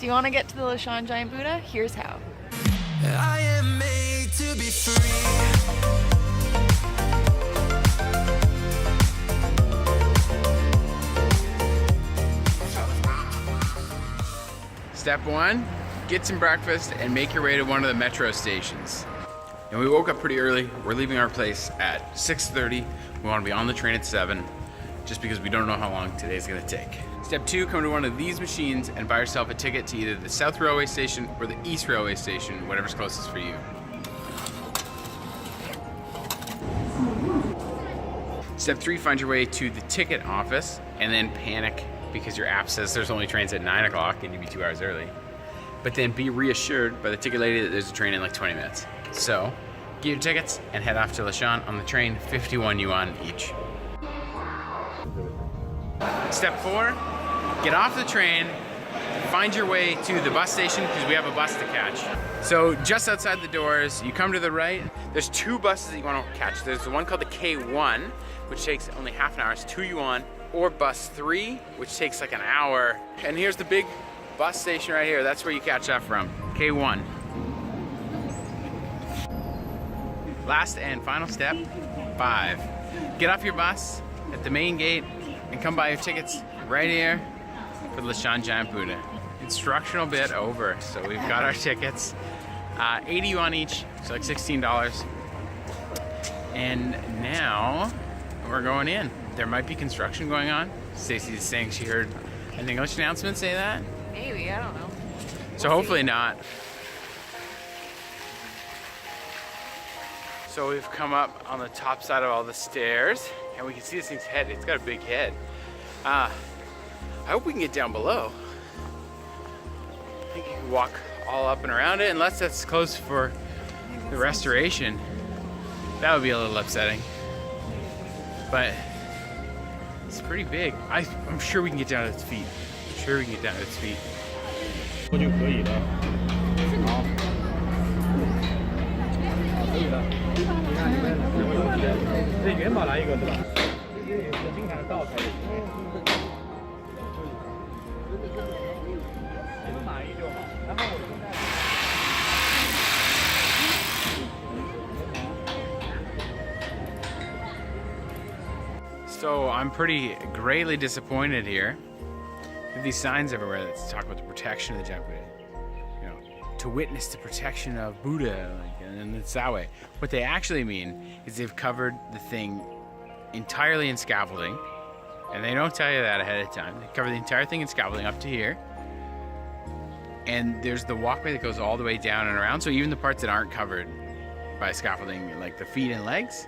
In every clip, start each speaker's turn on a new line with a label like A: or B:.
A: So you want to get to the Leshan Giant Buddah? Here's how.
B: I am made to be free.
C: Step one, get some breakfast and make your way to one of the metro stations. And we woke up pretty early. We're leaving our place at 6:30. We want to be on the train at 7, just because we don't know how long today's gonna take. Step two, come to one of these machines and buy yourself a ticket to either the South Railway Station or the East Railway Station, whatever's closest for you. Step three, find your way to the ticket office and then panic because your app says there's only trains at 9 o'clock and you'd be 2 hours early. But then be reassured by the ticket lady that there's a train in like 20 minutes. So, get your tickets and head off to Leshan on the train, 51 yuan each. Step four, get off the train, find your way to the bus station because we have a bus to catch. So just outside the doors, you come to the right, there's 2 buses that you want to catch. There's the one called the K1, which takes only half an hour, it's 2 yuan, or bus 3, which takes like an hour. And here's the big bus station right here. That's where you catch that from, K1. Last and final step, 5. Get off your bus at the main gate and come buy your tickets right here for the Leshan Giant Buddah. Instructional bit over, so we've got our tickets. 80 yuan each, so like $16. And now we're going in. There might be construction going on. Stacey's saying she heard an English announcement say that.
A: Maybe, I don't know.
C: So hopefully not. So we've come up on the top side of all the stairs and we can see this thing's head. It's got a big head. I hope we can get down below. I think you can walk all up and around it unless that's closed for the restoration. That would be a little upsetting. But it's pretty big. I'm sure we can get down to its feet. I'm sure we can get down to its feet.
D: 就可以了。好，可以了。你看你们这元宝来一个对吧？经常到才有。你们满意就好。然后我现在。
C: So I'm pretty greatly disappointed here. We have these signs everywhere that talk about the protection of the giant Buddha. You know, to witness the protection of Buddha, and it's that way. What they actually mean is they've covered the thing entirely in scaffolding, and they don't tell you that ahead of time. They cover the entire thing in scaffolding up to here, and there's the walkway that goes all the way down and around. So even the parts that aren't covered by scaffolding, like the feet and legs,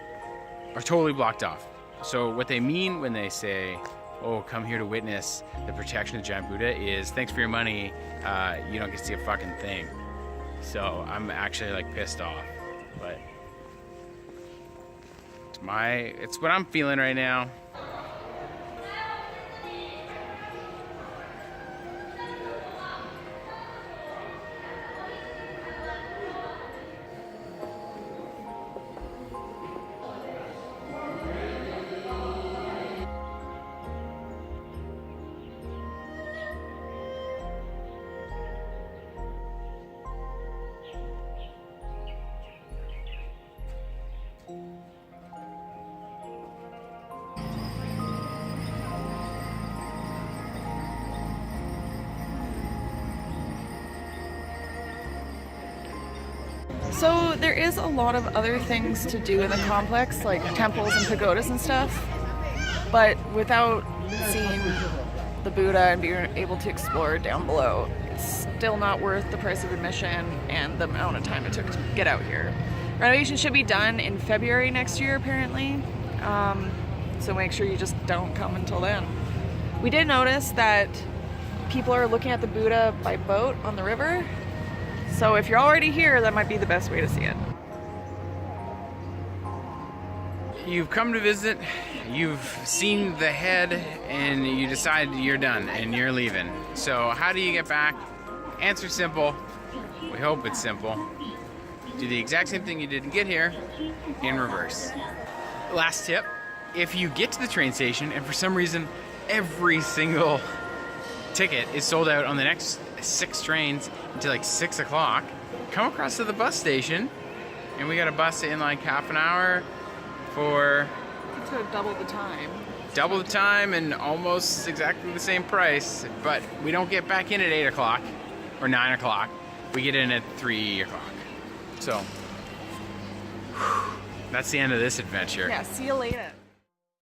C: are totally blocked off. So what they mean when they say, oh, come here to witness the protection of the giant Buddha is, thanks for your money, you don't get to see a fucking thing. So I'm actually like pissed off, but it's what I'm feeling right now.
A: So there is a lot of other things to do in the complex, like temples and pagodas and stuff, but without seeing the Buddha and being able to explore down below, it's still not worth the price of admission and the amount of time it took to get out here. Renovations should be done in February next year, apparently, so make sure you just don't come until then. We did notice that people are looking at the Buddha by boat on the river. So if you're already here, that might be the best way to see it.
C: You've come to visit, you've seen the head, and you decide you're done and you're leaving. So how do you get back? Answer simple. We hope it's simple. Do the exact same thing you did to get here in reverse. Last tip, if you get to the train station and for some reason every single ticket is sold out on the next 6 trains until like 6 o'clock. Come across to the bus station, and we got a bus in like half an hour for
A: To double the time.
C: double the time and almost exactly the same price, but we don't get back in at 8 o'clock or 9 o'clock. We get in at 3 o'clock. So, that's the end of this adventure.
A: Yeah, see you later.